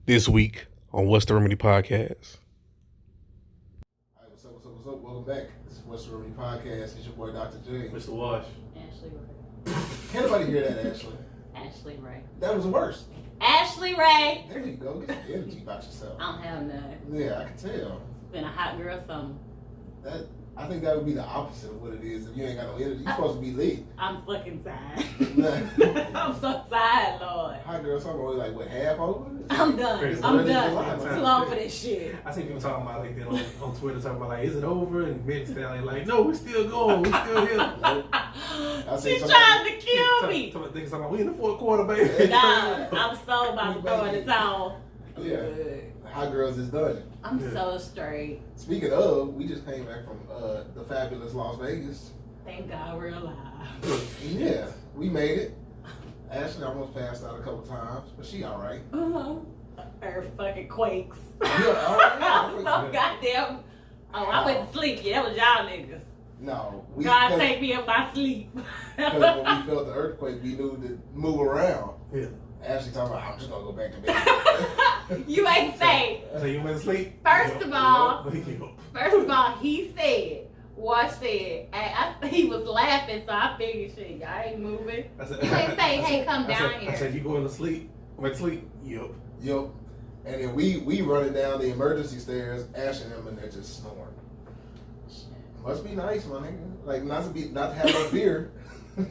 this week on What's the Remedy Podcast. All right, what's up? Welcome back. This is What's the Remedy Podcast. It's your boy, Dr. J. Mr. Wash. Ashley Ray. Can't nobody hear that, Ashley. Ashley Ray. That was the worst. Ashley Ray. There you go. Get the energy about yourself. I don't have none. Yeah, I can tell. Been a hot girl summer. I think that would be the opposite of what it is. If you ain't got no energy, you're supposed to be lit. I'm fucking tired. Nah. I'm so tired, Lord. Hot girl summer only like what, half over? I'm done. Crazy. I'm Already done. July, I'm man. too long for this shit. I see people talking about like that on Twitter, talking about like, is it over? And Meg Stallion like, no, we're still going, we're still here. I see She somebody- trying to kill me. Niggas talking about, we in the fourth quarter, baby. Nah, I'm so about to throw in the towel. Yeah. Hot girls is done. I'm Yeah. so straight. Speaking of, we just came back from the fabulous Las Vegas. Thank God we're alive. Yeah, we made it. Ashley almost passed out a couple times, but she all right. Earth fucking quakes. Yeah, all right. I'm so goddamn. Oh, I went to sleep. Yeah, that was y'all niggas. No, God take me in my sleep. Because when we felt the earthquake, we knew to move around. Yeah. Ashley talking about, I'm just gonna go back to bed. You ain't safe. So you went to sleep? First of all, Yup. First of all, he said, Wash said, he was laughing, so I figured, shit, y'all ain't moving. I said, You ain't say, hey, come down I here. said, you going to sleep? Went to sleep? Yup. Yup. And then we running down the emergency stairs, Ashley and them, and they're just snoring. Must be nice, my nigga. Like not to have no fear.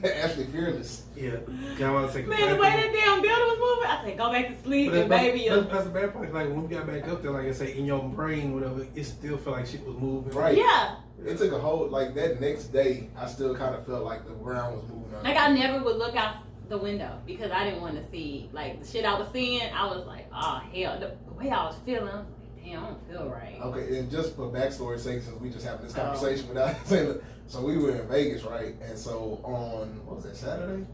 Ashley fearless. Yeah. I want to take Man, the way that damn building was moving, I said, go back to sleep, But and baby, that's the bad part. Like when we got back up there, like I say, in your brain, whatever, it still felt like shit was moving. Right. yeah. It took a whole like that next day. I still kind of felt like the ground was moving. Like, I never would look out the window because I didn't want to see, like, the shit I was seeing. I was like, oh, hell. The way I was feeling, I was like, damn, I don't feel right. Okay, and just for backstory's sake, since we just having this conversation without saying it, so we were in Vegas, right? And so on what was that, Saturday?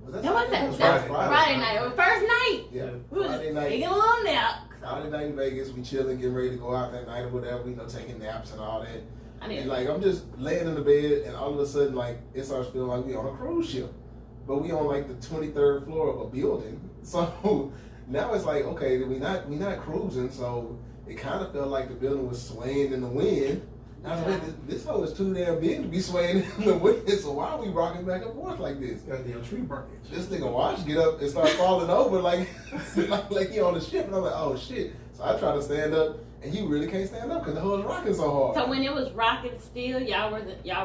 That was Saturday? it. That was Friday night. It was first night. Yeah, We was Friday just night. taking a little nap. Friday night in Vegas, we chilling, getting ready to go out that night or whatever, you know, taking naps and all that. I mean, And like I'm just laying in the bed, and all of a sudden, like it starts feeling like we on a cruise ship, but we on like the 23rd floor of a building. So now it's like, okay, we not cruising, so it kind of felt like the building was swaying in the wind. And I was like, this hole is too damn big to be swaying in the wind. So why are we rocking back and forth like this? Goddamn tree branch. This nigga Wash get up and start falling over like like he on the ship, and I'm like, oh shit. So I try to stand up, and he really can't stand up because the hole is rocking so hard. so when it was rocking still, y'all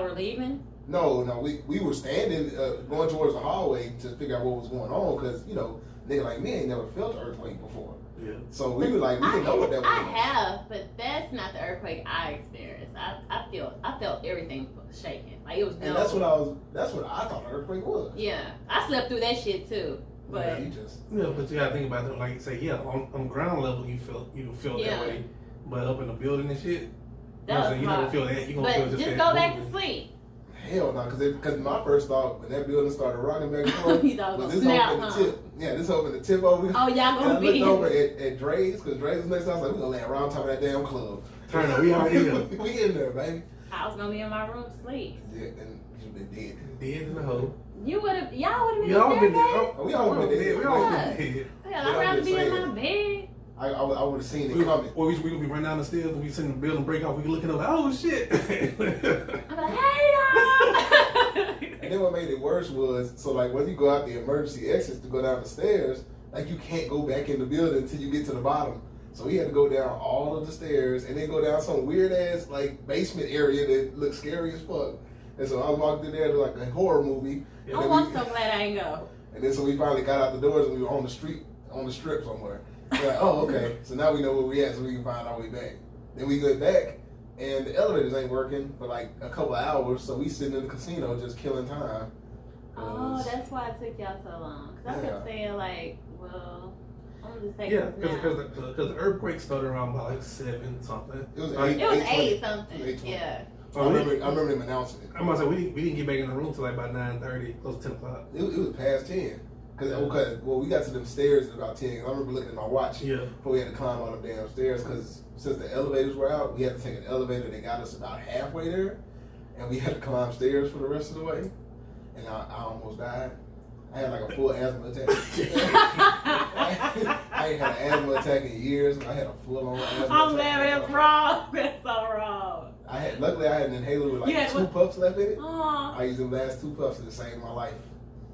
were leaving? No, we were standing, going towards the hallway to figure out what was going on, because, you know, nigga like me ain't never felt an earthquake before. Yeah. So we were like, we didn't know what that was. I have, but that's not the earthquake I experienced. I felt everything shaking. Like, it was And that's what I thought an earthquake was. Yeah, I slept through that shit too. But Yeah, you just, Yeah, but you gotta think about it. Like you say, yeah, on ground level you felt Yeah. that way, but up in the building and shit, that was you hard. never feel that. You gonna But feel just just that go back to moving. sleep. hell no, because my first thought when that building started rocking back and forth You thought it was was this gonna open snap, the huh? tip. Yeah, this open the tip over. Oh, y'all And I gonna looked be over at Dre's, because Dre's was next to us. I was like, we're going to land around top of that damn club. Turn up, we already here. We in there, baby. I was gonna be in my room sleep. Yeah, and you've been dead. Dead in the hole. Y'all would have been We all in been the dead. staircase? Oh, We all been dead. We all Yeah. been dead. Hell, But I'd rather I'm be just in saying. my bed. I would have seen We it coming. we gonna be running down the stairs and we seen the building break off. We looking up, like, oh shit. I'm like, hey y'all! And then what made it worse was, so like when you go out the emergency exits to go down the stairs, like you can't go back in the building until you get to the bottom. So we had to go down all of the stairs and then go down some weird ass like basement area that looked scary as fuck. And so I walked in there to like a horror movie. And Oh, then I'm so glad I ain't go. And then so we finally got out the doors and we were on the street, on the strip somewhere. We're like, oh, okay. So now we know where we at, so we can find our way back. Then we get back, and the elevators ain't working for like a couple of hours, so we sitting in the casino just killing time. Oh, that's why it took y'all so long. Cause I kept saying like, well, I'm gonna just take Yeah, this now. because the earthquake started around about like 7 something. It was Like, It was 8:20. 8 something. 8:20. Yeah. I remember them announcing it. I'm gonna say we didn't get back in the room till like about 9:30, close to 10 o'clock. It was past 10. Well, we got to them stairs at about 10. 'Cause I remember looking at my watch Yeah. before we had to climb all them damn stairs. Because since the elevators were out, we had to take an elevator that got us about halfway there, and we had to climb stairs for the rest of the way. And I almost died. I had like a full asthma attack. I I ain't had an asthma attack in years. I had a full-on asthma I'm attack. glad that's wrong. That's so wrong. Luckily I had an inhaler with like You had 2 what? puffs left in it. Aw. I used the last 2 puffs to save my life.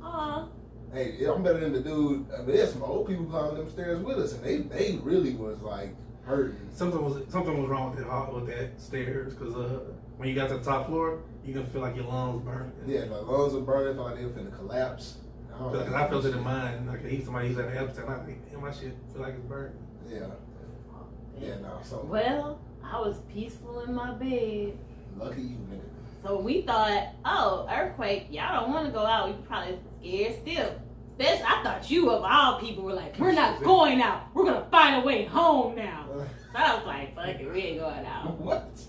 Aw. Hey, I'm better than the dude. I mean, there's some old people climbing them stairs with us, and they really was like hurting. Something was wrong with that stairs because when you got to the top floor, you can feel like your lungs burning. Yeah, my lungs were burning. Felt like they were finna collapse. Because I felt it in mine. Like somebody who's at an Epstein, I think, damn, my shit feel like it's burning. Yeah. Yeah, no. So Well, I was peaceful in my bed. lucky you, nigga. So we thought, oh, earthquake, y'all don't want to go out. You probably scared still. Especially, I thought you of all people were like, we're not going out. We're going to find a way home now. So I was like, fuck it, we ain't going out. What?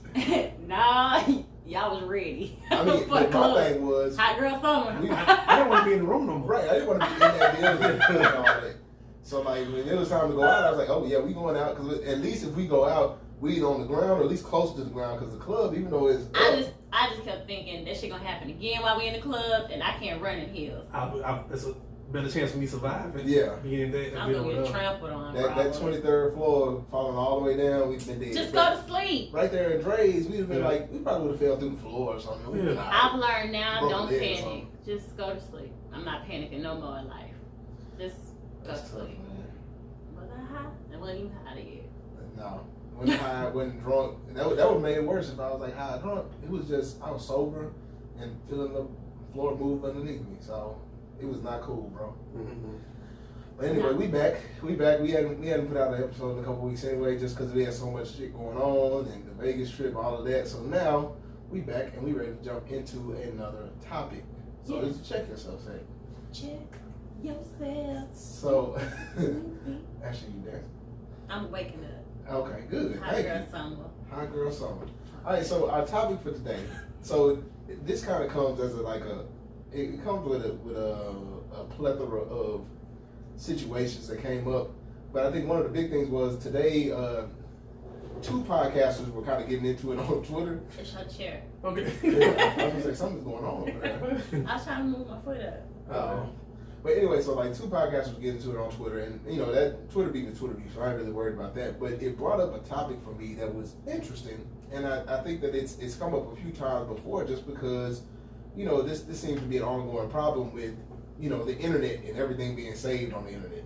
Nah, y'all was ready. I mean, For the my club. thing was, Hot girl summer. I didn't want to be in the room no more. right, I didn't want to be in that building and all that. So like when it was time to go out, I was like, oh yeah, we going out because at least if we go out, we either on the ground or at least close to the ground because the club, even though it's I just kept thinking that shit gonna happen again while we in the club, and I can't run in heels. It's a better chance for me surviving. Yeah. Being in that. I'm gonna get trampled on. that probably. 23rd floor falling all the way down, we've been dead. Just go to sleep. Right there in Dre's, we'd have been like, we probably would have fell through the floor or something. We Yeah. I've learned now, Broke don't leg or panic. something. Just go to sleep. I'm not panicking no more in life. Just go That's to tough, sleep. man. Was I high? I wasn't even high yet. No. Wasn't high, wasn't drunk. That would have made it worse if I was like high drunk. It was just, I was sober and feeling the floor move underneath me. So it was not cool, bro. Mm-hmm. But anyway, we back. We hadn't put out an episode in a couple weeks anyway, just because we had so much shit going on and the Vegas trip, all of that. So now we back and we ready to jump into another topic. So Yes. just check yourself, say. Check yourself. So actually, you there? I'm waking up. Okay, good. Hot Thank girl you. summer. Hot girl summer. All right, so our topic for today. So this kind of comes as it comes with a plethora of situations that came up. But I think one of the big things was today. 2 podcasters were kind of getting into it on Twitter. It's her chair. Okay. I was gonna say something's going on over there. I was trying to move my foot up. Oh. But anyway, so like 2 podcasters were getting into it on Twitter, and you know that Twitter beef is Twitter beef, so I ain't really worried about that. But it brought up a topic for me that was interesting, and I think that it's come up a few times before, just because you know this seems to be an ongoing problem with you know the internet and everything being saved on the internet.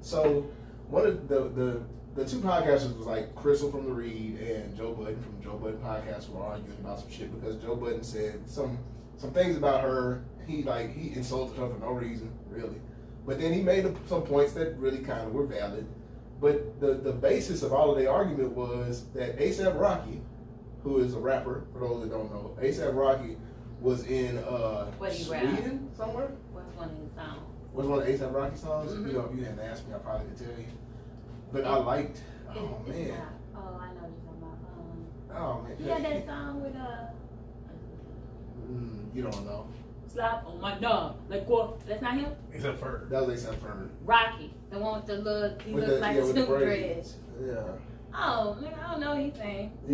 So one of the 2 podcasters was like Crystal from The Read and Joe Budden from Joe Budden Podcast were arguing about some shit because Joe Budden said some things about her. He insulted her for no reason, really. But then he made some points that really kind of were valid. But the basis of all of the argument was that A$AP Rocky, who is a rapper, for those that don't know, A$AP Rocky was in Sweden somewhere. What's one of his songs? Was one of A$AP Rocky songs? Mm-hmm. You know, if you hadn't asked me, I probably could tell you. But I liked. Oh It's man. not. Oh, I know what you're talking about. Oh man. You got that song with You don't know. Slap on my dog. Like what? That's not him? Except for That was A$AP Ferg. Rocky. The one with the look. He With looks the- like yeah, with the Snoop braids. Dread. Yeah. Oh, nigga, I don't know anything. He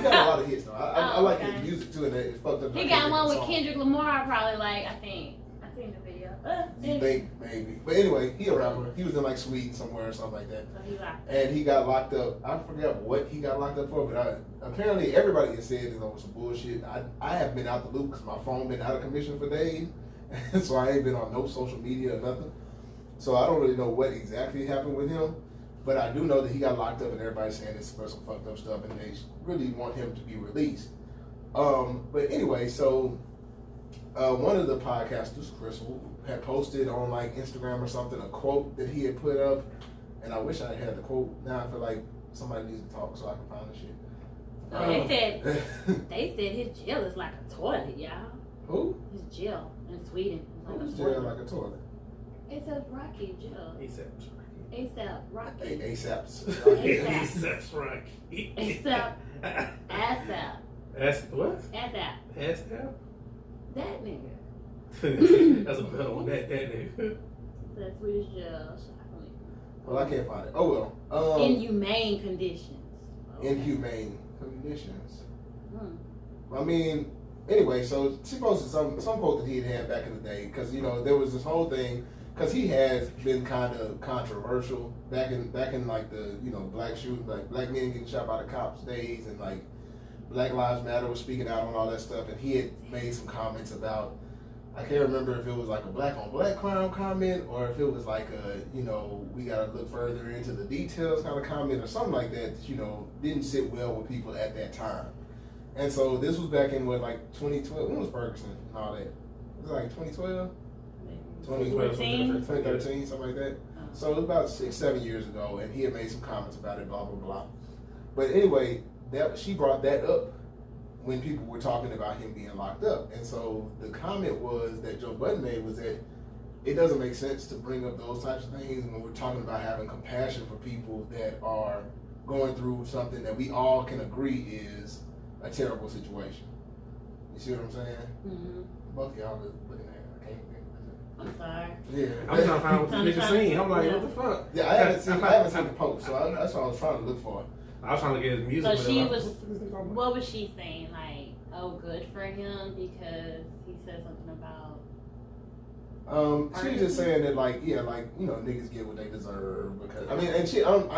got a lot of hits though. I Oh, like okay. his music too, and it's fucked up. He got one with Kendrick Lamar, I probably like, I think. I seen the video. Maybe. But anyway, he a rapper. He was in like Sweden somewhere or something like that. So he like, And he got locked up. I forget what he got locked up for, but apparently everybody has said it's over some bullshit. I have been out the loop because my phone been out of commission for days. So I ain't been on no social media or nothing. So I don't really know what exactly happened with him. But I do know that he got locked up and everybody's saying it's for some fucked up stuff and they really want him to be released. But anyway, so one of the podcasters, Crystal, had posted on like Instagram or something a quote that he had put up, and I wish I had the quote. Now I feel like somebody needs to talk so I can find the shit. oh, they said his jail is like a toilet, y'all. Who? His jail in Sweden is like Who's a jail toilet. like a toilet? A$AP Rocky jail. A$AP A$AP Rocky. ASAP's. A$AP Rocky. A$AP. ASAP. That's what? ASAP. A$AP? That nigga. That's a better one. That nigga. That Swedish jail. Well, I can't find it. Oh well. Inhumane conditions. Inhumane conditions. Hmm. I mean, anyway, so she posted some quote that he had back in the day because you know there was this whole thing because he has been kind of controversial back in like the black men getting shot by the cops days, and like Black Lives Matter was speaking out on all that stuff, and he had made some comments about, I can't remember if it was like a black on black crime comment or if it was like a we gotta look further into the details kind of comment or something like that didn't sit well with people at that time. And so this was back in like 2012. When was Ferguson and all that? Was it like 2012? 2013, something like that. So it was about 6-7 years ago, and he had made some comments about it, blah blah blah. But anyway, she brought that up when people were talking about him being locked up. And so the comment was that Joe Budden made was that it doesn't make sense to bring up those types of things when we're talking about having compassion for people that are going through something that we all can agree is a terrible situation. You see what I'm saying? Mm-hmm. Both of y'all are looking at it. I can't think. I'm sorry. Yeah. I'm trying to find what this nigga saying. I'm like, what the fuck? Yeah, I haven't seen the post, so that's what I was trying to look for. I was trying to get his music. So she was, what was she saying? Like, oh, good for him because he said something about. She was just saying that, like, niggas get what they deserve because I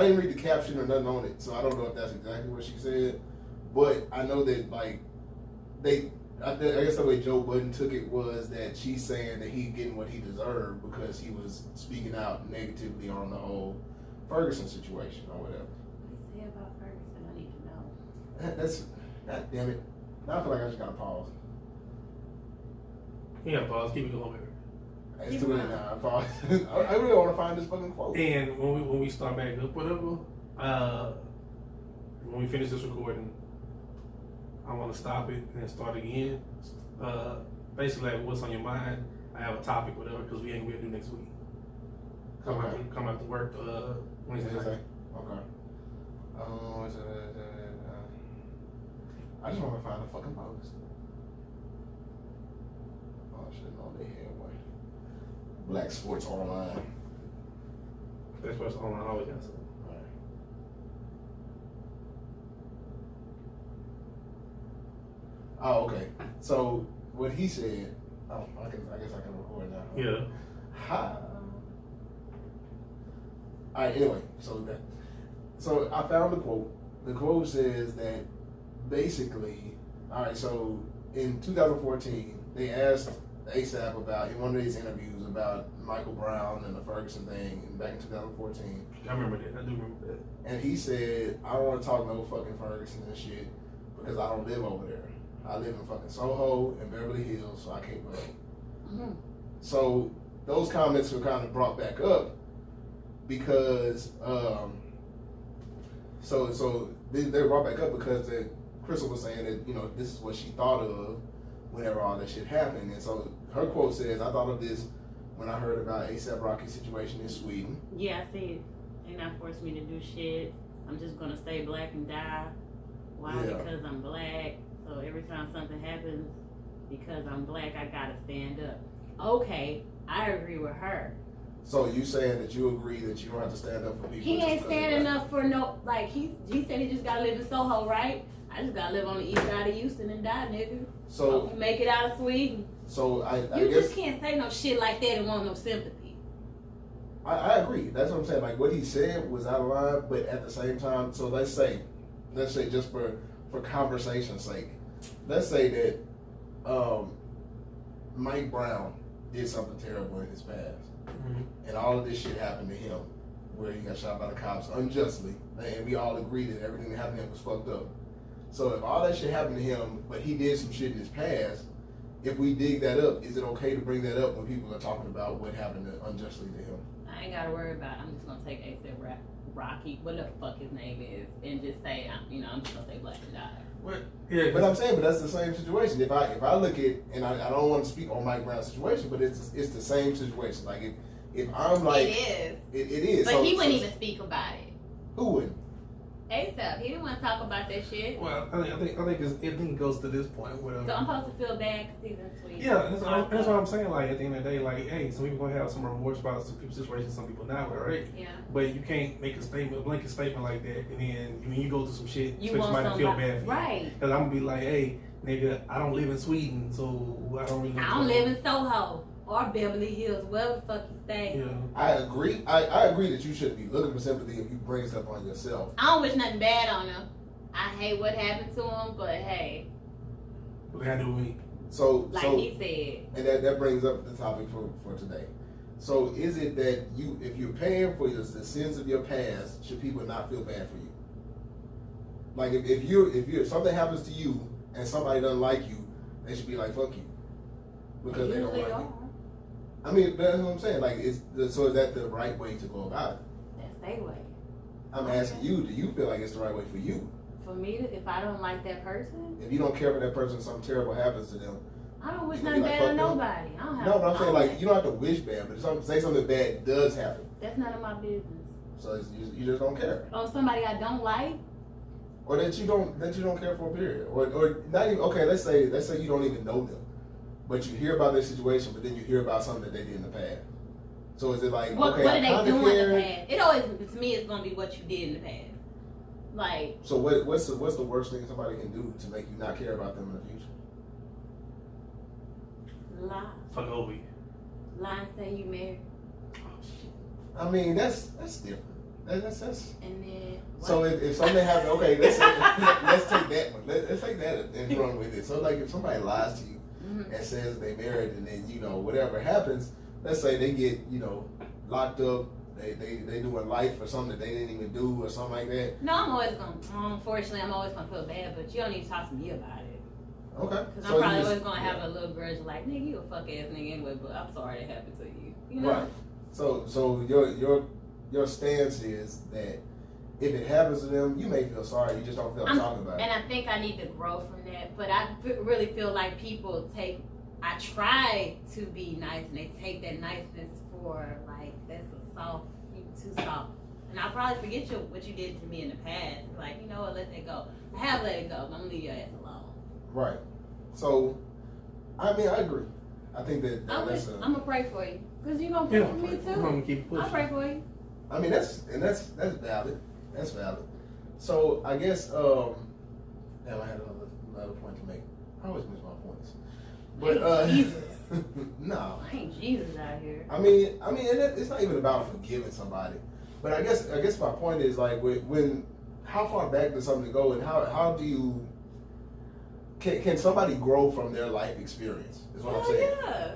didn't read the caption or nothing on it, so I don't know if that's exactly what she said, but I know that I guess the way Joe Budden took it was that she's saying that he's getting what he deserved because he was speaking out negatively on the whole Ferguson situation or whatever. About Ferguson, I need to know. That's, God damn it. Now I feel like I just gotta pause. Yeah, pause. Keep it going, baby. It's too late now. I pause. I really want to find this fucking quote. And when we start back up, whatever, when we finish this recording, I want to stop it and start again. Basically, like, what's on your mind? I have a topic, whatever, because we ain't gonna do next week. Come out to work Wednesday night. Okay. I just want to find a fucking post. Oh shit, no, they had one. Black Sports Online. Black Sports Online always got something. Alright. Oh, okay. So what he said. Oh, I guess I can record now. Yeah. Ha. Alright. Anyway, so I found the quote. The quote says that basically, so in 2014, they asked ASAP about, in one of these interviews, about Michael Brown and the Ferguson thing back in 2014. I remember that. I do remember that. And he said, I don't want to talk no fucking Ferguson and shit because I don't live over there. I live in fucking Soho and Beverly Hills, so I can't go. Mm-hmm. So those comments were kind of brought back up because, so they were brought back up because Crystal was saying that, this is what she thought of whenever all that shit happened. And so her quote says, I thought of this when I heard about A$AP Rocky's situation in Sweden. Yeah, I see it. They're not forcing me to do shit. I'm just going to stay black and die. Why? Yeah. Because I'm black. So every time something happens, because I'm black, I got to stand up. Okay, I agree with her. So you saying that you agree that you don't have to stand up for people? He ain't standing up for no, like, he said he just got to live in Soho, right? I just got to live on the east side of Houston and die, nigga. So make it out of Sweden. So I you guess, just can't say no shit like that and want no sympathy. I agree. That's what I'm saying. Like, what he said was out of line, but at the same time, so let's say just for conversation's sake, let's say that Mike Brown did something terrible in his past. Mm-hmm. And all of this shit happened to him, where he got shot by the cops unjustly, and we all agree that everything that happened to him was fucked up. So if all that shit happened to him, but he did some shit in his past, if we dig that up, is it okay to bring that up when people are talking about what happened unjustly to him? I ain't gotta worry about it. I'm just gonna take A$AP Rocky, what the fuck his name is, and just say, I'm just gonna say black and die. Yeah, but I'm saying, but that's the same situation. If I look at, and I don't want to speak on Mike Brown's situation, but it's the same situation. Like if I'm like, it is. But he wouldn't even speak about it. Who wouldn't? A$AP, he didn't want to talk about that shit. Well, I think it goes to this point where. So I'm supposed to feel bad because he's in Sweden. Yeah, that's what I'm saying. Like at the end of the day, like, hey, some people gonna have some remorse about some people's situations, some people not, right? Yeah. But you can't make a blanket statement like that, and then when you go through some shit, you expect somebody to feel bad for you. Right. Because I'm gonna be like, hey, nigga, I don't live in Sweden, so I don't really. I don't live in Soho. or Beverly Hills, wherever the fuck you stay. Yeah. I agree. I agree that you shouldn't be looking for sympathy if you bring stuff on yourself. I don't wish nothing bad on them. I hate what happened to him, but hey, What they had to do with me? So, like so he said. and that brings up the topic for today. So, is it that if you're paying for the sins of your past, should people not feel bad for you? Like if something happens to you and somebody doesn't like you, they should be like, fuck you, because they don't like you. I mean, that's what I'm saying. Like, so is that the right way to go about it? That's their way. I'm asking you, do you feel like it's the right way for you? For me, if I don't like that person, If you don't care for that person, something terrible happens to them. I don't wish You nothing like, bad fuck on them? nobody. I don't have. No, but I'm saying, I don't- like, you don't have to wish bad, but say something bad does happen. That's none of my business. So you just don't care, On somebody I don't like, or that you don't care for, period, or not even. Okay, let's say you don't even know them, but you hear about their situation, but then you hear about something that they did in the past. So is it like, what okay, are I they kinda doing care. in the past? It always, to me, it's gonna be what you did in the past. Like, So what's the worst thing somebody can do to make you not care about them in the future? lie, Fuck over you. lie and say you married, I mean, that's different. That's and then So if something happened, okay, let's take that one. Let's take that and run with it. So like if somebody lies to you Mhm. and says they married, and then whatever happens, let's say they get locked up, they doing life for something that they didn't even do or something like that. No, unfortunately, I'm always gonna feel bad, but you don't need to talk to me about it. Okay. Because So I'm probably you always just- gonna have a little grudge, like, nigga, you a fuck ass nigga anyway, but I'm sorry it happened to you. You know? Right. So your stance is that if it happens to them, you may feel sorry, you just don't feel like talking about it. And I think I need to grow from that, but I really feel like people I try to be nice, and they take that niceness for, like, that's a soft, you too soft. And I'll probably forget what you did to me in the past. Like, you know what, let that go. I have let it go, but I'm gonna leave your ass alone. Right. So, I mean, I agree. I think that that's I'm gonna pray for you. Because you're gonna pray Yeah, for me I'm gonna too. keep it I'll pushing. pray for you. I mean, that's valid. That's valid. So I guess damn, I had another point to make. I always miss my points. But Jesus. no. I ain't Jesus out here. I mean, and it's not even about forgiving somebody. But I guess my point is like when how far back does something go, and how do you can somebody grow from their life experience? Is what I'm saying. Yeah.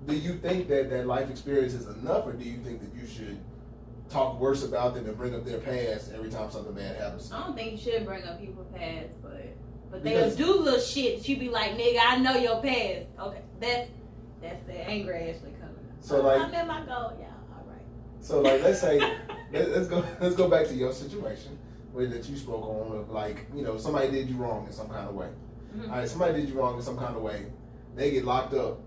Do you think that life experience is enough, or do you think that you should talk worse about them and bring up their past every time something bad happens? I don't think you should bring up people's past, but Because- they'll do little shit that you be like, nigga, I know your past. Okay, that's the anger Ashley coming out. So, like- I met my goal, yeah, all right. So like, let's say let's go back to your situation that you spoke on of, like, somebody did you wrong in some kind of way. Mhm. All right, somebody did you wrong in some kind of way. They get locked up,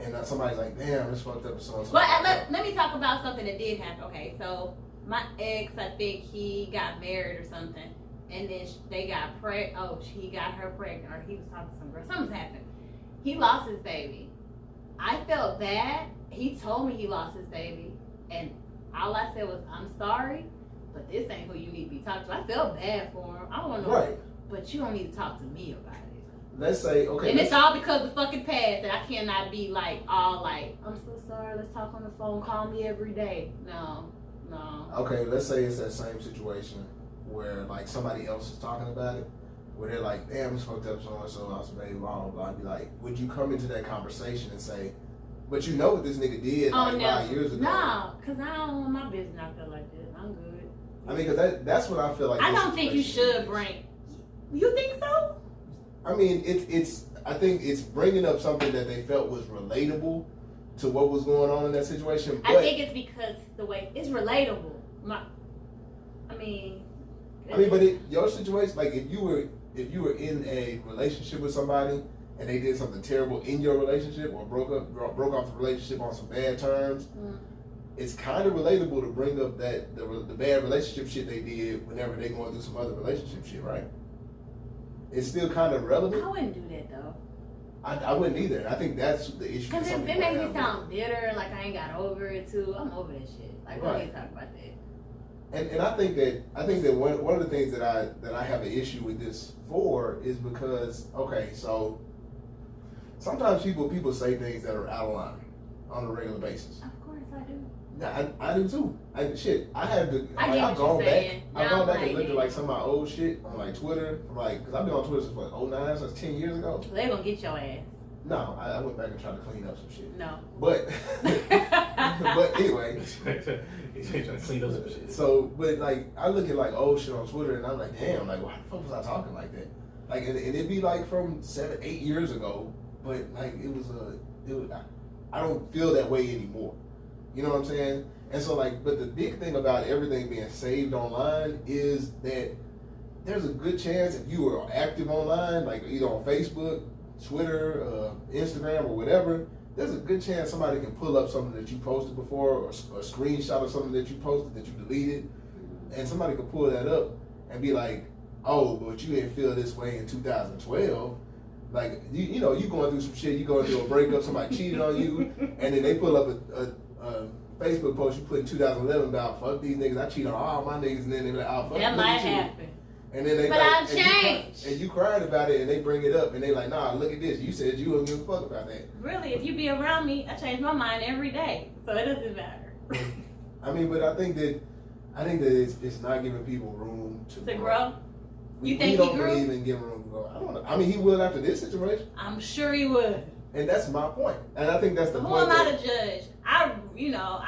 and somebody's like, damn, it's fucked up and so and so. But let me talk about something that did happen. Okay, so my ex, I think he got married or something, and then they got pregnant. Oh, he got her pregnant, or he was talking to some girl. Something's happened. He lost his baby. I felt bad. He told me he lost his baby, and all I said was, I'm sorry, but this ain't who you need to be talking to. I felt bad for him. I don't want to know, Right. but you don't need to talk to me about it. Let's say, okay. And it's all because of the fucking past that I cannot be like, all like, I'm so sorry, let's talk on the phone, call me every day. No. Okay, let's say it's that same situation where like somebody else is talking about it, where they're like, damn, it's fucked up, so and so, I was baby, blah blah blah. I'd be like, would you come into that conversation and say, but you know what this nigga did like 5 years ago? No, because I don't want my business out there like this. I'm good. I mean, because that's what I feel like. I this don't think you situation should is. bring. You think so? I mean, I think it's bringing up something that they felt was relatable to what was going on in that situation. But I think it's because the way it's relatable. but your situation, like if you were in a relationship with somebody and they did something terrible in your relationship or broke off the relationship on some bad terms, it's kind of relatable to bring up that the bad relationship shit they did whenever they're going through some other relationship shit, right? It's still kind of relevant. I wouldn't do that though. I wouldn't either. I think that's the issue. Because some it people makes me have. sound bitter, like I ain't got over it too. I'm over that shit. Like, we Right. ain't talk about that. And I think that one of the things that I have an issue with this for is because, okay, so sometimes people say things that are out of line. on a regular basis. Of course I do. Yeah, I do too. I had to. I get I've what gone you're back. saying. I've Now gone back I'm and looked at like, like some of my old shit on like Twitter, because I've been on Twitter since what, 09, so that's 10 years ago. They gonna get your ass. No, I went back and tried to clean up some shit. No. But but anyway. He's trying to clean up some shit. So, but like I look at like old shit on Twitter and I'm like, damn, like why the fuck was I talking like that? Like and it'd be like from 7, 8 years ago, but like I don't feel that way anymore. You know what I'm saying? And so like, but the big thing about everything being saved online is that there's a good chance if you were active online, like either on Facebook, Twitter, Instagram, or whatever, there's a good chance somebody can pull up something that you posted before or a screenshot of something that you posted that you deleted, and somebody could pull that up and be like, oh, but you didn't feel this way in 2012. Like, you know, you going through some shit, you going through a breakup, somebody cheated on you, and then they pull up a Facebook post you put in 2011 about, fuck these niggas, I cheat on all my niggas, and then they be like, oh, fuck that might happen. And then they but like, I've changed. And you cried about it, and they bring it up, and they like, nah, look at this. You said you don't give a fuck about that. Really, if you be around me, I change my mind every day, so it doesn't matter. I mean, but I think that it's not giving people room to grow. You think we he don't grew? believe in giving room to grow. I don't know. I mean, he would after this situation. I'm sure he would. And that's my point. And I think that's the Who point. Who am I to judge? I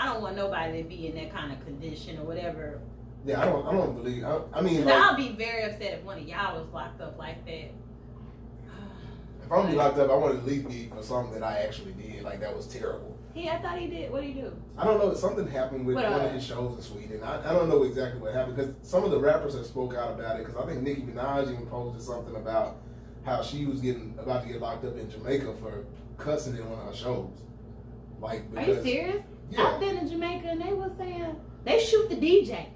don't want nobody to be in that kind of condition or whatever. Yeah, I don't believe. I mean, like, like, I'll be very upset if one of y'all was locked up like that. If I'm gonna be locked up, I want to at least be for something that I actually did. Like that was terrible. I thought he did. What did he do? I don't know. Something happened with one of his shows in Sweden. I don't know exactly what happened because some of the rappers have spoke out about it. Because I think Nicki Minaj even posted something about how she was about to get locked up in Jamaica for cussing in one of her shows. Like, because, are you serious? Yeah. I've been in Jamaica and they were saying they shoot the DJ.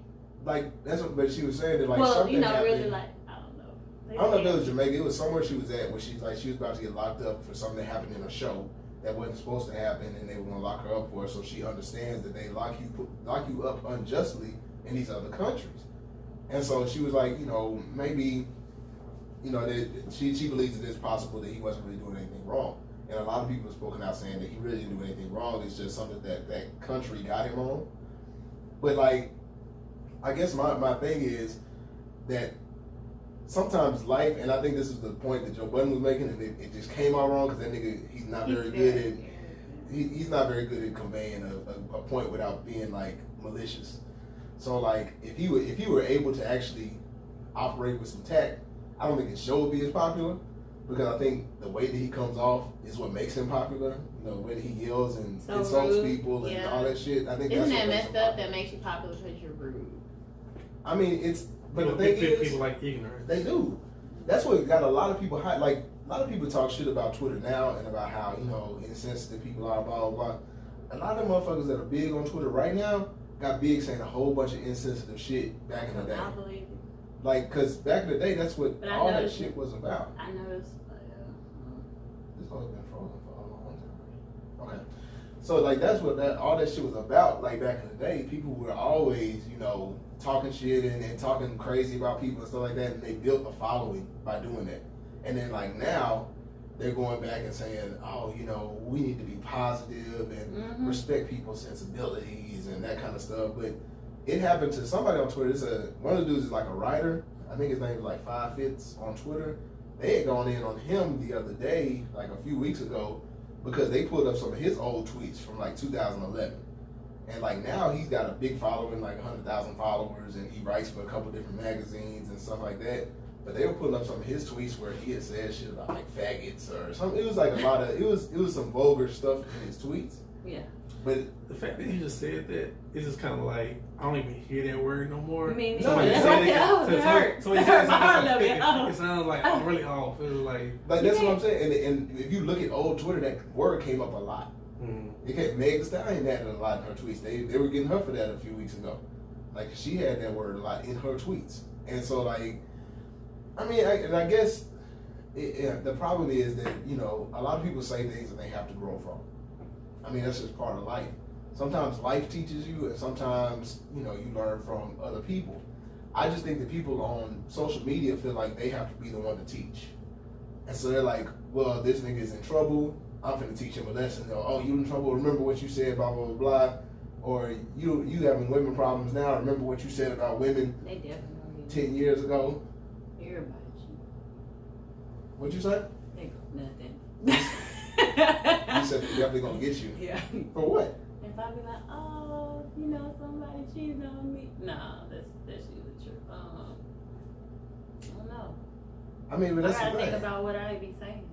Like that's what, but she was saying that like well, something happened. really like I don't know. I don't know if it was Jamaica. It was somewhere she was at where she was about to get locked up for something that happened in a show that wasn't supposed to happen, and they were going to lock her up for it. So she understands that they lock you up unjustly in these other countries. And so she was like, maybe, that she believes that it's possible that he wasn't really doing anything wrong. And a lot of people have spoken out saying that he really didn't do anything wrong. It's just something that country got him on. But like, I guess my thing is that sometimes life, and I think this is the point that Joe Budden was making, and it just came out wrong because that nigga, he's not very good at conveying a point without being like malicious. So like, if he were able to actually operate with some tact, I don't think his show would be as popular because I think the way that he comes off is what makes him popular. The way that he yells and insults people and all that shit. I think isn't that's that what messed up? That makes you popular because you're rude. I mean, but the thing is, people like ignorance. They do. That's what got a lot of people hot. Like a lot of people talk shit about Twitter now and about how insensitive people are, blah blah blah. A lot of them motherfuckers that are big on Twitter right now got big saying a whole bunch of insensitive shit back in the day. I believe it. Like, cause back in the day, that's what all that shit was about. I noticed. This has been frozen for a long time. Okay. So like that's what all that shit was about. Like back in the day, people were always talking shit and talking crazy about people and stuff like that, and they built a following by doing that. And then like now, they're going back and saying, oh, we need to be positive and respect people's sensibilities and that kind of stuff. But it happened to somebody on Twitter. One of the dudes is like a writer. I think his name is like 5 Fits on Twitter. They had gone in on him the other day, like a few weeks ago, because they pulled up some of his old tweets from like 2011. And like now he's got a big following, like 100,000 followers, and he writes for a couple different magazines and stuff like that. But they were putting up some of his tweets where he had said shit about like faggots or something. It was like it was some vulgar stuff in his tweets. Yeah. But the fact that you just said that, it's just kind of like, I don't even hear that word no more. I mean, it hurts. It sounds like I'm really off. It was like that's what I'm saying. And if you look at old Twitter, that word came up a lot. It kept Meg Thee Stallion had it a lot in her tweets. They were getting her for that a few weeks ago. Like she had that word a lot in her tweets. And so like, I mean, I guess the problem is that a lot of people say things that they have to grow from. I mean, that's just part of life. Sometimes life teaches you, and sometimes you learn from other people. I just think that people on social media feel like they have to be the one to teach, and so they're like, well, this nigga is in trouble. I'm finna teach him a lesson. Oh, you in trouble? Remember what you said, blah blah blah blah. Or you having women problems now? Remember what you said about women They definitely 10 years ago? Everybody cheat. What'd you say? They go nothing. You said they're definitely gonna get you. Yeah. For what? If I be like, oh, you know, somebody cheated on me. Nah, that's usually true. I don't know. I mean, but that's I the gotta thing. think about what I be saying.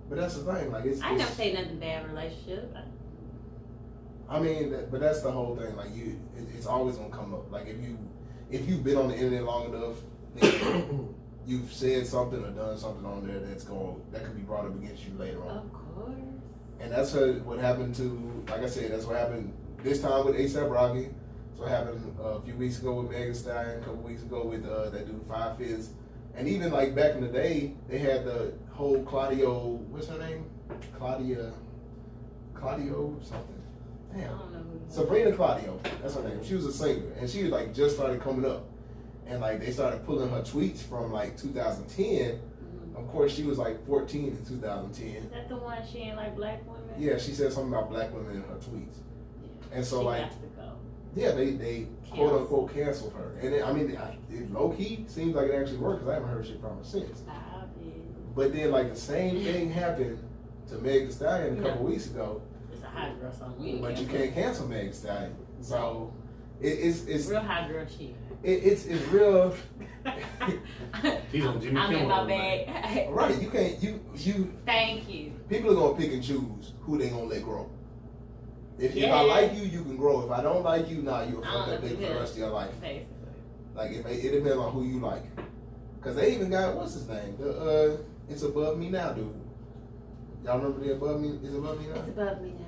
But that's the thing. Like I never say nothing bad relationship. I mean, but that's the whole thing. Like it's always gonna come up. Like if you've been on the internet long enough, then you've said something or done something on there that could be brought up against you later on. Of course. And that's what happened to. Like I said, that's what happened this time with A$AP Rocky. That's what happened a few weeks ago with Megan Thee Stallion. A couple weeks ago with that dude 5 Fizz. And even like back in the day, they had the whole Claudio. What's her name? Claudio something. Damn. I don't know who Sabrina Claudio, that's her name. She was a singer, and she like just started coming up, and like they started pulling her tweets from like 2010. Mm-hmm. Of course, she was like 14 in 2010. Is that the one she ain't like black women? Yeah, she said something about black women in her tweets, Yeah. and so she like has to go. yeah, they quote unquote canceled her, and I mean it low key seems like it actually worked because I haven't heard shit from her since. Stop it. But then like the same thing happened to Meg Thee Stallion a couple Yeah. weeks ago. It's a hot girl song. We But you can't cancel Meg Thee Stallion. So it's real hot girl shit. It's real. He's on Jimmy I'm Kimmel. in my tonight. bag. Right, you can't you Thank you. people are gonna pick and choose who they gonna let grow. If Yeah. I like you, you can grow. If I don't like you, nah, you'll fuck that know, nigga for the rest of your life. Basically. Like if it depends on who you like. Cause they even got what's his name? The It's Above Me Now dude. Y'all remember the Above Me? Is Above Me Now? It's above me now.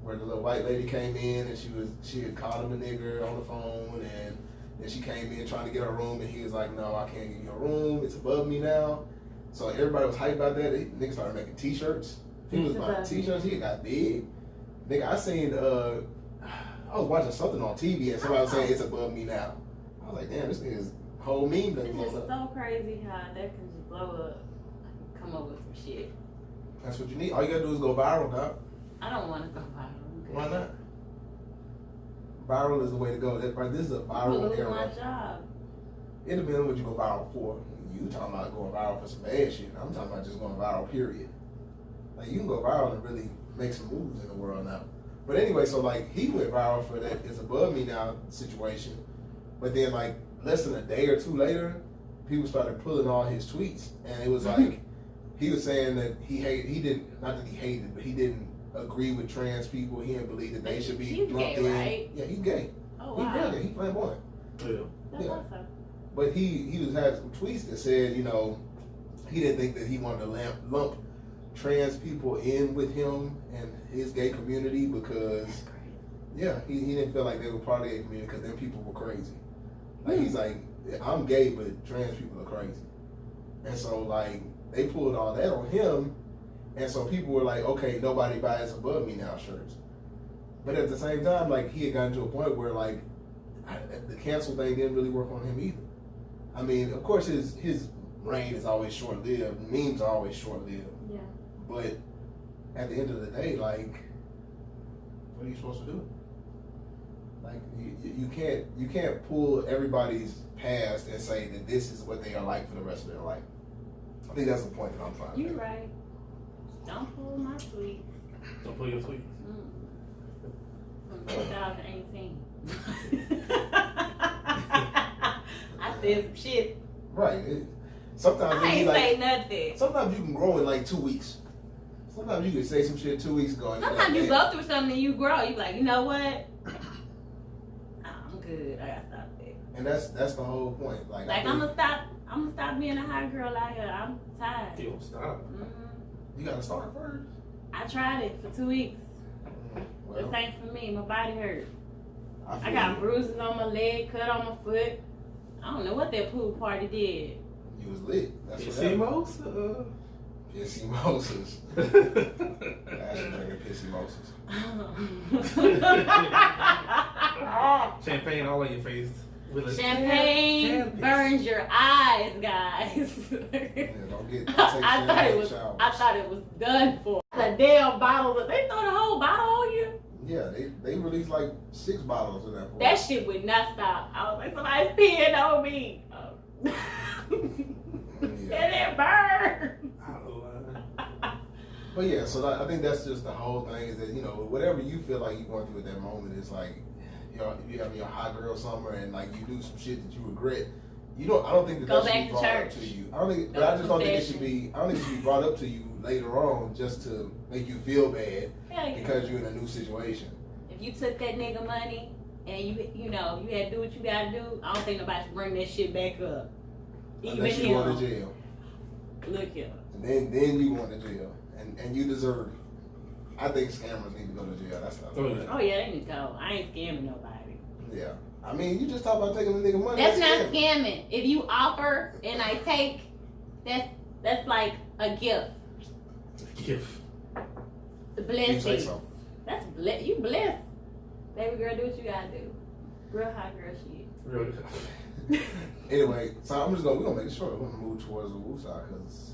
Where the little white lady came in and she had called him a nigger on the phone, and then she came in trying to get her room, and he was like, no, I can't give you a room. It's above me now. So everybody was hyped about that. Niggas started making t-shirts. He was buying t-shirts. He got big. Nigga, I seen I was watching something on TV and somebody was saying it's above me now. I was like, damn, this nigga's whole meme done It's blown just up. so crazy how that can just blow up, come up with some shit. That's what you need. All you gotta do is go viral, dog. I don't want to go viral. Why not? Viral is the way to go. This is a I'm gonna viral lose era. my job. It depends on what you go viral for. You talking about going viral for some bad shit. I'm talking about just going viral, period. Like, you can go viral and really make some moves in the world now. But anyway, so like, he went viral for that It's Above Me Now situation. But then like, less than a day or two later, people started pulling all his tweets. And it was like, he was saying that he didn't, not that he hated, but he didn't agree with trans people. He didn't believe that they should be He's lumped gay, in. right? Yeah, he's gay. Oh, He's wow. gay. He's flamboyant. Yeah. That's Yeah. awesome. But he was had some tweets that said, you know, he didn't think that he wanted to lump trans people in with him and his gay community because, That's crazy. yeah, he didn't feel like they were part of the gay community because them people were crazy. Like, he's like, I'm gay, but trans people are crazy. And so, like, they pulled all that on him, and so people were like, okay, nobody buys Above Me Now shirts. But at the same time, like, he had gotten to a point where, like, the cancel thing didn't really work on him either. I mean, of course, his reign is always short-lived. Memes are always short-lived. Yeah. But at the end of the day, like, what are you supposed to do? Like, you can't pull everybody's past and say that this is what they are like for the rest of their life. I think that's the point that I'm trying to You're make. right. Don't pull my tweet. Don't pull your tweets. From 2018. I said some shit. Right. Sometimes I it be ain't like, say nothing. sometimes you can grow in like 2 weeks. Sometimes you can say some shit 2 weeks ago. And you're Sometimes like, you "Man, go through something and you grow. You be like, you know what? I'm good. I gotta stop that. And that's the whole point. Like I'm gonna stop being a hot girl out here. I'm tired. You don't stop. you gotta start first. I tried it for 2 weeks. Well, This ain't for me. My body hurt. I feel got you. bruises on my leg, cut on my foot. I don't know what that pool party did. You was lit. That's You what see happened. most? Pissy Moses. Ashley drinking Pissy Moses. Champagne all in your face. With a Champagne tan burns your eyes, guys. Yeah, don't take I thought it was done for. The damn bottles, they throw the whole bottle on you. Yeah, they released like 6 bottles of that. That shit would not stop. I was like, somebody's peeing on me. And it burns. But yeah, so I think that's just the whole thing is that, you know, whatever you feel like you're going through at that moment is like, you know, if you have your hot girl summer and like you do some shit that you regret, I don't think that Go should back be to brought church. up to you. I just don't think it should be brought up to you later on just to make you feel bad because you're in a new situation. If you took that nigga money and you know, you had to do what you gotta do, I don't think nobody should bring that shit back up. Even Unless you going to jail. Look here. And then you going to jail. And you deserve it. I think scammers need to go to jail. That's not Oh yeah, they need to go. I ain't scamming nobody. Yeah. I mean, you just talk about taking the nigga money. That's not scamming. If you offer and I take, that's like a gift. Gift. The blessing. You say so. That's you blessed. Baby girl, do what you gotta do. Real hot girl shit. Really. Anyway, so we're gonna make it short. We're gonna move towards the Woo side because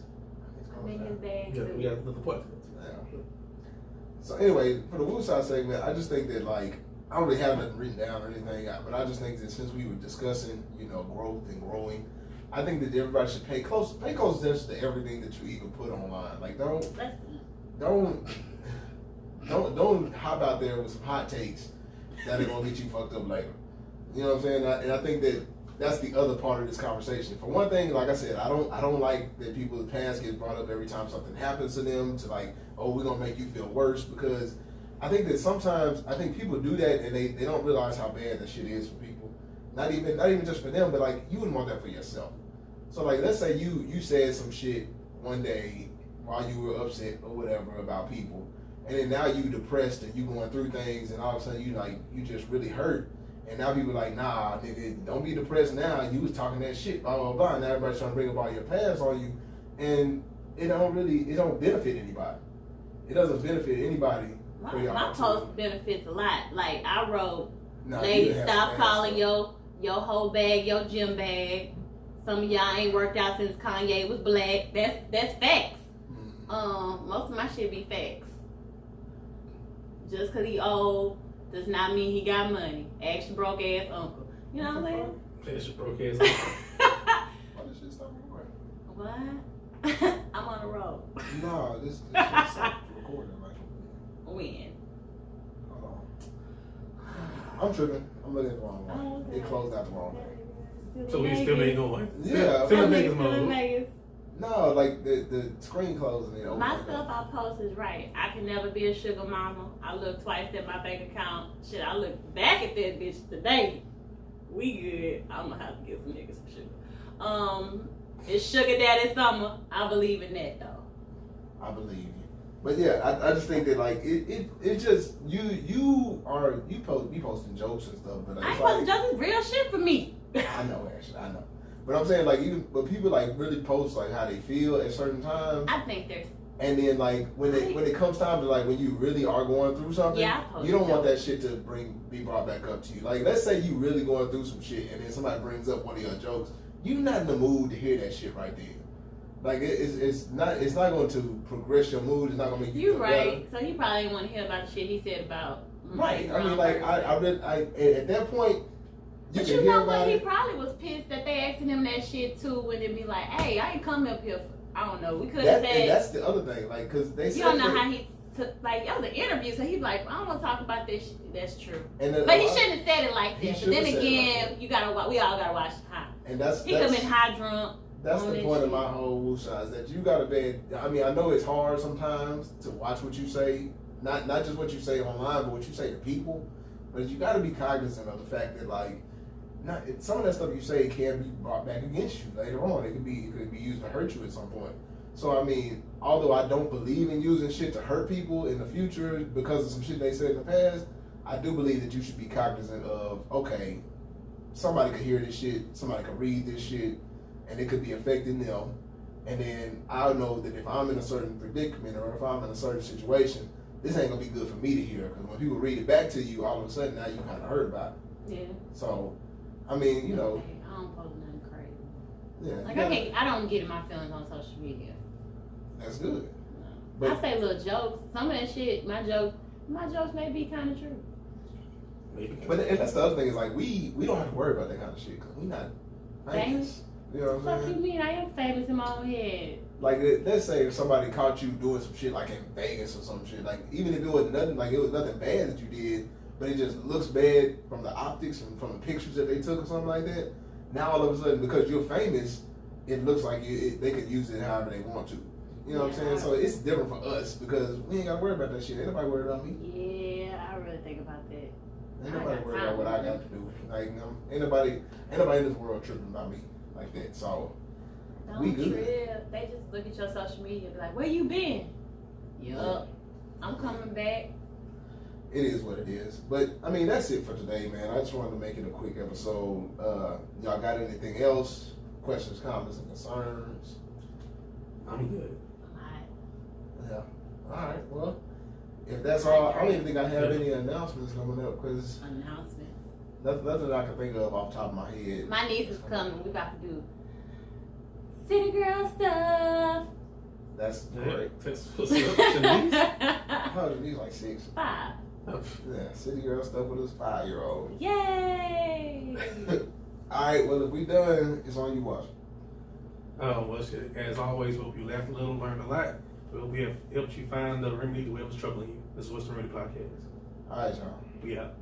Niggas bad. Yeah, we got another point. Yeah. So anyway, for the Woo side segment, I just think that like I don't really have nothing written down or anything, but I just think that since we were discussing, you know, growth and growing, I think that everybody should pay close attention to everything that you even put online. Like don't hop out there with some hot takes that are gonna get you fucked up later. You know what I'm saying? And I think that that's the other part of this conversation. For one thing, like I said, I don't like that people's past get brought up every time something happens to them. To like, oh, we're gonna make you feel worse, because I think that sometimes people do that and they don't realize how bad that shit is for people. Not even just for them, but like you wouldn't want that for yourself. So like, let's say you said some shit one day while you were upset or whatever about people, and then now you depressed and you going through things, and all of a sudden you just really hurt. And now people are like, nah, nigga, don't be depressed now. You was talking that shit, blah, blah, blah. And now everybody's trying to bring up all your past on you. And it don't benefit anybody. It doesn't benefit anybody. My post benefits a lot. Like I wrote, nah, ladies, stop calling your whole bag your gym bag. Some of y'all ain't worked out since Kanye was black. That's facts. Mm-hmm. Most of my shit be facts. Just cause he old does not mean he got money. Ask your broke ass uncle. You know what I'm saying? Ask your broke ass uncle. Why this shit stop recording? What? I'm on the road. No, this shit stopped recording. Like, when? hold on. I'm tripping. I'm looking at the wrong one. Oh, okay. It closed out the wrong way. So we still ain't going. Yeah. Still in Vegas mode. No, like the screen closing it. My stuff I post is right. I can never be a sugar mama. I look twice at my bank account. Shit, I look back at that bitch today. We good. I'm gonna have to get some niggas some sugar. It's sugar daddy summer. I believe in that though. I believe you. But yeah, I just think that like it just you be posting jokes and stuff, but I ain't posting jokes. It's real shit for me. I know, actually, I know. But I'm saying, like, but people like really post like how they feel at certain times. I think there's. And then like when it comes time to like when you really are going through something, you don't want that shit to be brought back up to you. Like, let's say you really going through some shit, and then somebody brings up one of your jokes. You're not in the mood to hear that shit right then. Like it's not going to progress your mood. It's not going to make you. You're right. Better. So he probably didn't want to hear about the shit he said about. Right. I mean, like I at that point. But you know what? He probably was pissed that they asking him that shit too. When they be like, "Hey, I ain't come up here. I don't know. We could have said." That's the other thing, like, cause they. You don't know how he took. Like, it was an interview, so he's like, "I don't want to talk about this shit." That's true. But he shouldn't have said it like that. But then again, we all gotta watch high. And he come in high drunk. That's the point of my whole Woo side, is that you gotta be. I mean, I know it's hard sometimes to watch what you say, not just what you say online, but what you say to people. But you gotta be cognizant of the fact that like. Some of that stuff you say can be brought back against you later on. It could be used to hurt you at some point. So I mean, although I don't believe in using shit to hurt people in the future because of some shit they said in the past, I do believe that you should be cognizant of, okay, somebody could hear this shit, somebody could read this shit, and it could be affecting them. And then I'll know that if I'm in a certain predicament or if I'm in a certain situation, this ain't gonna be good for me to hear, because when people read it back to you, all of a sudden now you kind of heard about it. Yeah. So I mean, you know. I don't post nothing crazy. Yeah. Like I don't get in my feelings on social media. That's good. No. But I say little jokes. Some of that shit, my jokes may be kind of true. Maybe. But and that's the other thing is like we don't have to worry about that kind of shit because we not famous. You know what I'm Fuck you saying? mean? I am famous in my own head. Like let's say if somebody caught you doing some shit like in Vegas or some shit, like even if it was nothing bad that you did, but it just looks bad from the optics and from the pictures that they took or something like that. Now all of a sudden because you're famous, it looks like they could use it however they want to. You know what I'm saying? So it's different for us because we ain't got to worry about that shit. Ain't nobody worried about me. Yeah, I really think about that. Ain't nobody worried about what I got to do. Like, ain't nobody in this world tripping about me like that. So, we Don't good. trip. They just look at your social media and be like, where you been? Yup. I'm coming back. It is what it is. But, I mean, that's it for today, man. I just wanted to make it a quick episode. Y'all got anything else? Questions, comments, and concerns? I'm good. Yeah. All right. Well, if that's all, I don't even think I have any announcements coming up because Announcement. nothing I can think of off the top of my head. My niece is coming. We about to do city girl stuff. That's great. That's what's up, Shanice. How old are these? Like 6? 5. Yeah, city girl stuff with his 5-year-old. Yay! All right, well, if we done, it's on you, Watch. Well, shit, as always, we hope you laughed a little, learned a lot. We hope we have helped you find the remedy to whatever's troubling you. This is What's the Remedy Podcast. All right, y'all. We out.